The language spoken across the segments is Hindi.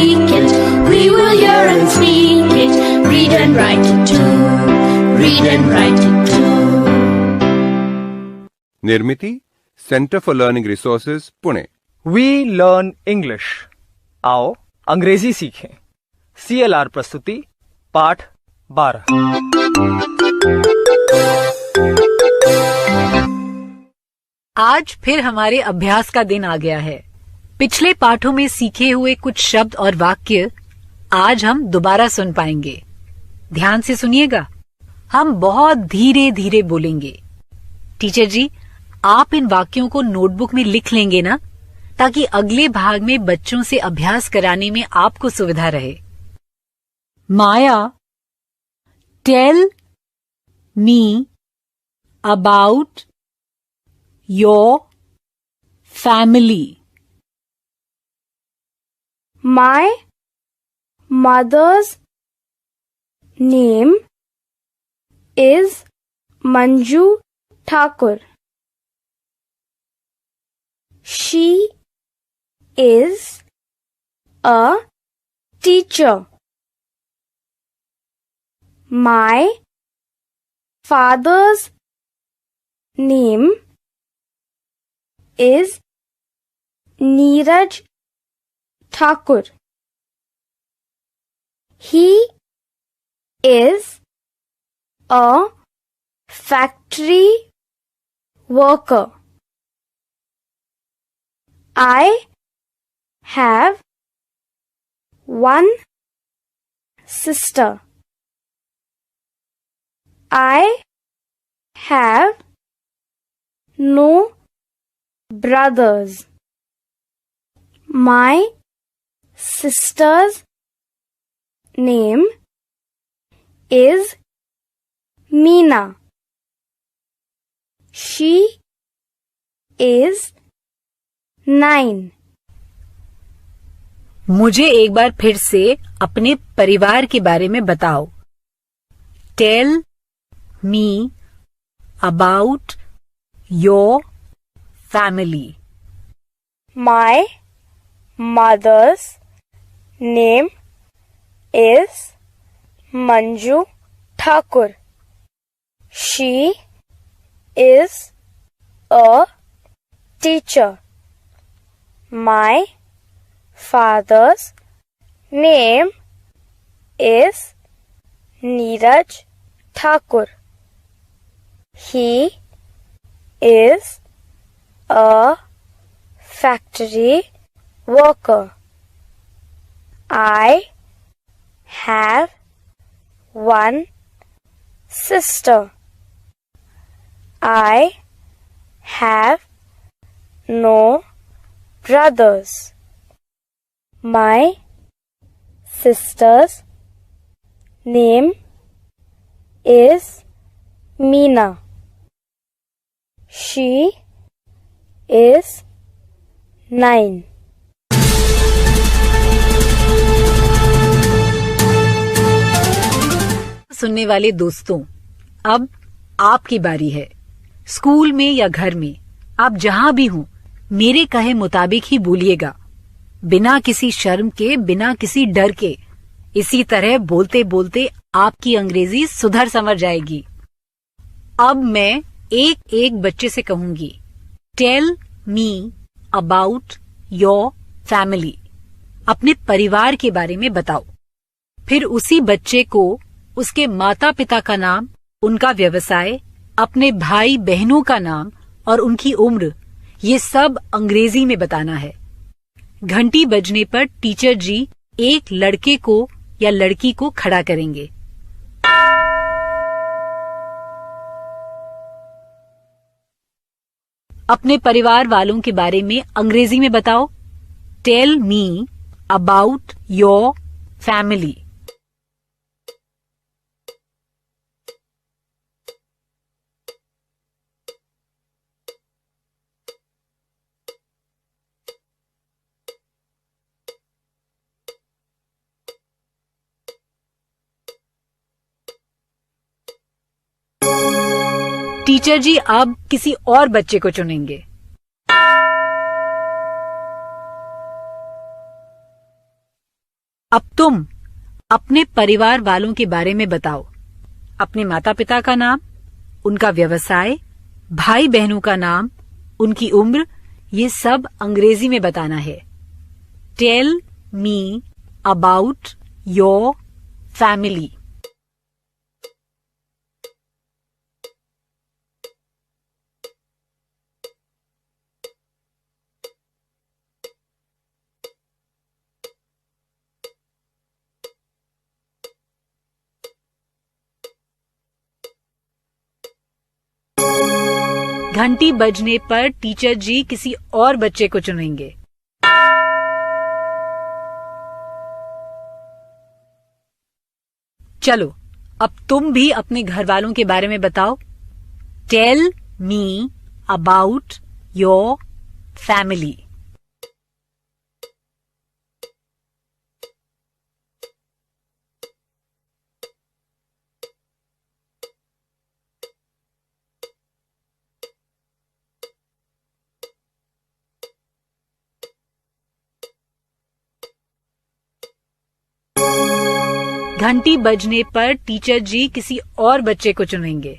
speak it. We will hear and speak it. Read and write it too. Read and write it too. Nirmiti, centre for learning resources, Pune. We learn English. आओ अंग्रेजी सीखें। CLR प्रस्तुति पाठ 12। आज फिर हमारे अभ्यास का दिन आ गया है। पिछले पाठों में सीखे हुए कुछ शब्द और वाक्य आज हम दोबारा सुन पाएंगे। ध्यान से सुनिएगा। हम बहुत धीरे धीरे बोलेंगे। टीचर जी, आप इन वाक्यों को नोटबुक में लिख लेंगे ना, ताकि अगले भाग में बच्चों से अभ्यास कराने में आपको सुविधा रहे। Maya, tell me about your family. My mother's name is Manju Thakur. She is a teacher. My father's name is Neeraj Thakur. He is a factory worker. I have one sister. I have no brothers. My sister's name is Meena. She is 9. मुझे एक बार फिर से अपने परिवार के बारे में बताओ। Tell me about your family. My mother's name is Manju Thakur. She is a teacher. My father's name is Neeraj Thakur. He is a factory worker. I have one sister. I have no brothers. My sister's name is Meena. She is 9. सुनने वाले दोस्तों, अब आपकी बारी है। स्कूल में या घर में, आप जहां भी हों, मेरे कहे मुताबिक ही बोलिएगा, बिना किसी शर्म के, बिना किसी डर के। इसी तरह बोलते बोलते आपकी अंग्रेजी सुधर समझ जाएगी। अब मैं एक एक बच्चे से कहूंगी, tell me about your family. अपने परिवार के बारे में बताओ। फिर उसी बच्चे को उसके माता पिता का नाम, उनका व्यवसाय, अपने भाई बहनों का नाम और उनकी उम्र, ये सब अंग्रेजी में बताना है। घंटी बजने पर टीचर जी एक लड़के को या लड़की को खड़ा करेंगे। अपने परिवार वालों के बारे में अंग्रेजी में बताओ। Tell me about your family. Teacher ji अब किसी और बच्चे को चुनेंगे। अब तुम अपने परिवार वालों के बारे में बताओ। अपने माता पिता का नाम, उनका व्यवसाय, भाई बहनों का नाम, उनकी उम्र, ये सब अंग्रेजी में बताना है। Tell me about your family. घंटी बजने पर टीचर जी किसी और बच्चे को चुनेंगे। चलो, अब तुम भी अपने घर वालों के बारे में बताओ। Tell me about your family. घंटी बजने पर टीचर जी किसी और बच्चे को चुनेंगे।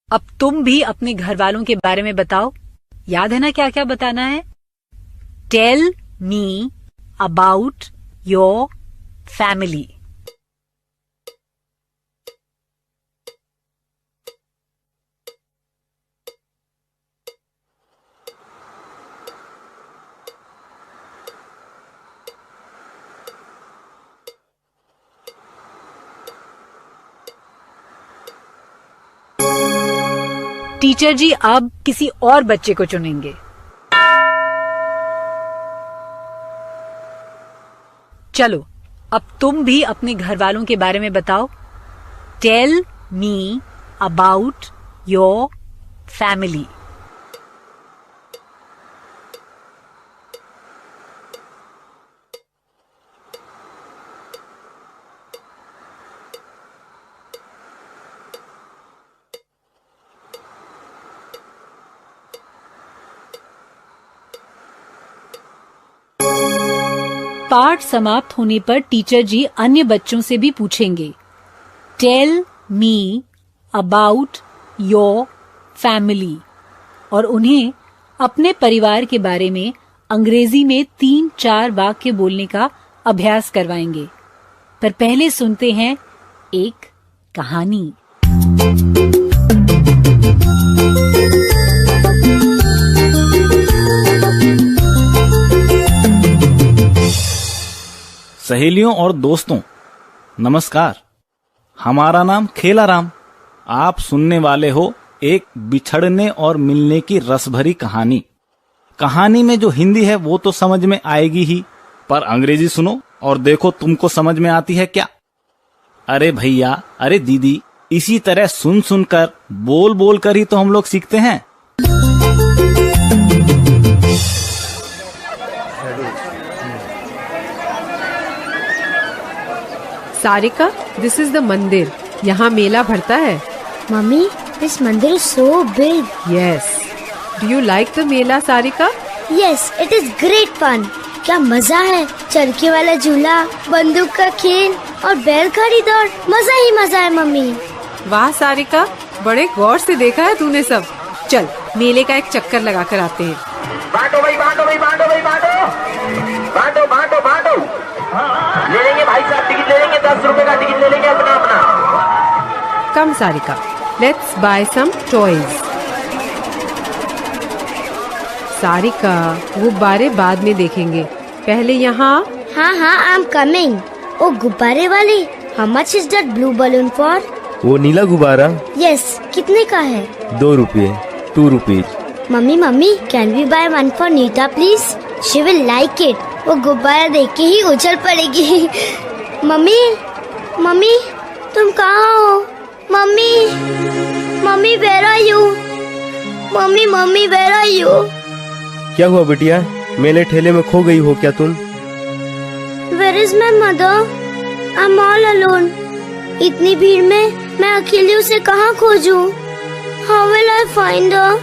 अब तुम भी अपने घर वालों के बारे में बताओ। याद है ना क्या क्या बताना है? Tell me about your family. Teacher ji अब किसी और बच्चे को चुनेंगे। चलो, अब तुम भी अपने घर वालों के बारे में बताओ। Tell me about your family. पाठ समाप्त होने पर टीचर जी अन्य बच्चों से भी पूछेंगे। Tell me about your family, और उन्हें अपने परिवार के बारे में अंग्रेजी में 3-4 वाक्य बोलने का अभ्यास करवाएंगे। पर पहले सुनते हैं एक कहानी। सहेलियों और दोस्तों, नमस्कार। हमारा नाम खेलाराम। आप सुनने वाले हो एक बिछड़ने और मिलने की रसभरी कहानी। कहानी में जो हिंदी है वो तो समझ में आएगी ही, पर अंग्रेजी सुनो और देखो तुमको समझ में आती है क्या। अरे भैया, अरे दीदी, इसी तरह सुन सुनकर, बोल बोल कर ही तो हम लोग सीखते हैं। सारिका, दिस इज द मंदिर। यहाँ मेला भरता है। Mummy, this mandir is so big. Yes. Do you like the Mela, Sarika? Yes, it is great fun. क्या मजा है। चरखे वाला झूला, बंदूक का खेल और बैलगाड़ी दौड़, मजा ही मजा है मम्मी। वाह सारिका, बड़े गौर से देखा है तूने सब। चल, मेले का एक चक्कर लगा कर आते हैं। बांटो भाई, बांटो भाई, बांटो भाई, बांटो बांटो बांटो बांटो। ले लेंगे भाई साहब, टिकट ले लेंगे, 10 रुपए का टिकट ले लेंगे अपना अपना। Come Sarika, let's buy some toys. Sarika, गुब्बारे बाद में देखेंगे, पहले यहाँ। हाँ हाँ, आई एम कमिंग। ओ गुब्बारे वाले, how much is that blue balloon for? वो नीला गुब्बारा? यस, कितने का है? 2 रुपये, 2 rupees. Mummy mummy, can we buy one for Neeta please? She will like it. वो गुब्बारा देख के ही उछल पड़ेगी। मम्मी मम्मी, तुम कहाँ हो? Mummy mummy, where are you? Mummy mummy, where are you? क्या हुआ बिटिया, मेले ठेले में खो गई हो क्या तुम? Where is my mother? I am all alone. इतनी भीड़ में मैं अकेली उसे कहाँ खोजूं? How will I find her?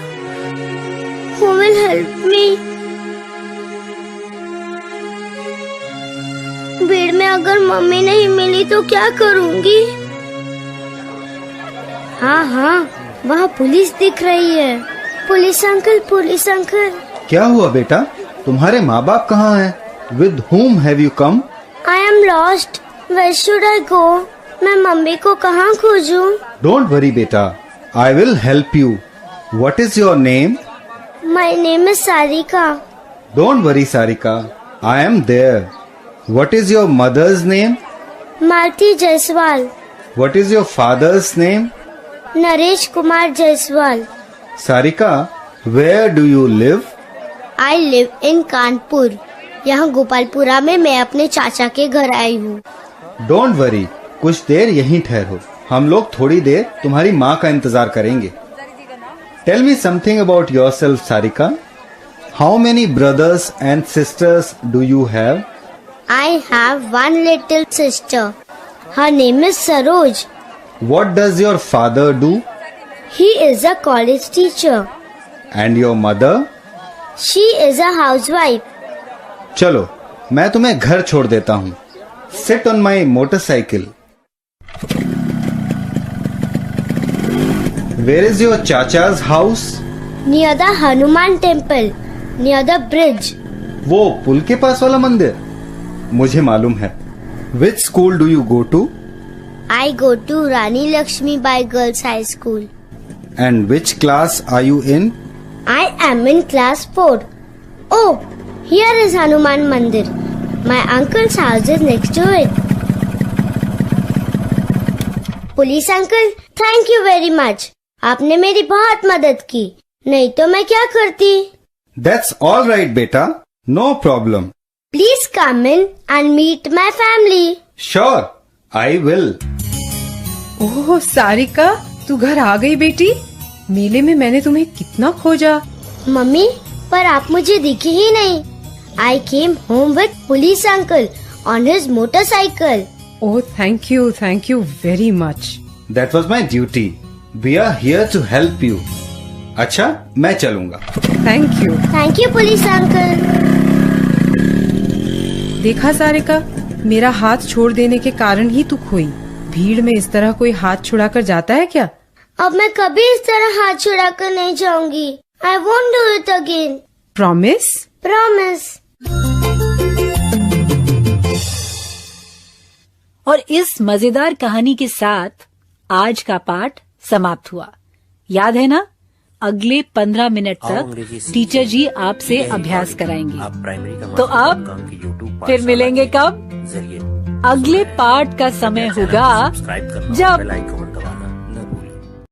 Who will will help me. भीड़ में अगर मम्मी नहीं मिली तो क्या करूँगी? हाँ, वहाँ पुलिस दिख रही है। Police uncle, police uncle. क्या हुआ बेटा? तुम्हारे माँ बाप कहाँ हैं? With whom have you come? I am lost. Where should I go? मैं मम्मी को कहाँ खोजूं? Don't worry बेटा, I will help you. What is your name? My name is Sarika. Don't worry Sarika, I am there. What is your mother's name? Marti Jaiswal. What is your father's name? Naresh Kumar Jaiswal. Sarika, where do you live? I live in Kanpur. यहाँ गोपालपुरा में मैं अपने चाचा के घर आई हूँ। Don't worry, कुछ देर यहीं ठहरो। हम लोग थोड़ी देर तुम्हारी माँ का इंतजार करेंगे। Tell me something about yourself, Sarika. How many brothers and sisters do you have? I have one little sister. Her name is Saroj. What does your father do? He is a college teacher. And your mother? She is a housewife. चलो, मैं तुम्हें घर छोड़ देता हूँ। Sit on my motorcycle. Where is your chacha's house? Near the Hanuman temple. Near the bridge. वो पुल के पास वाला मंदिर? मुझे मालूम है। Which school do you go to? I go to Rani Lakshmi Bai Girls High School. And which class are you in? I am in class 4. Oh, here is Hanuman Mandir. My uncle's house is next to it. Police uncle, thank you very much. आपने मेरी बहुत मदद की, नहीं तो मैं क्या करती? That's all right, बेटा. No problem. Please come in and meet my family. Sure, I will. ओह सारिका, तू घर आ गई बेटी। मेले में मैंने तुम्हें कितना खोजा। मम्मी, पर आप मुझे दिखी ही नहीं। I came home with police uncle on his motorcycle. Oh thank you very much. That was my duty. We are here to help you. अच्छा, मैं चलूंगा। Thank you police uncle. देखा सारिका, मेरा हाथ छोड़ देने के कारण ही तू खोई। भीड़ में इस तरह कोई हाथ छुड़ा कर जाता है क्या? अब मैं कभी इस तरह हाथ छुड़ा कर नहीं जाऊंगी। I won't do it again. Promise? Promise. और इस मजेदार कहानी के साथ आज का पाठ समाप्त हुआ। याद है ना? अगले 15 मिनट तक टीचर जी आपसे अभ्यास कराएंगे। तो अब फिर मिलेंगे कब? अगले पाठ का समय होगा जब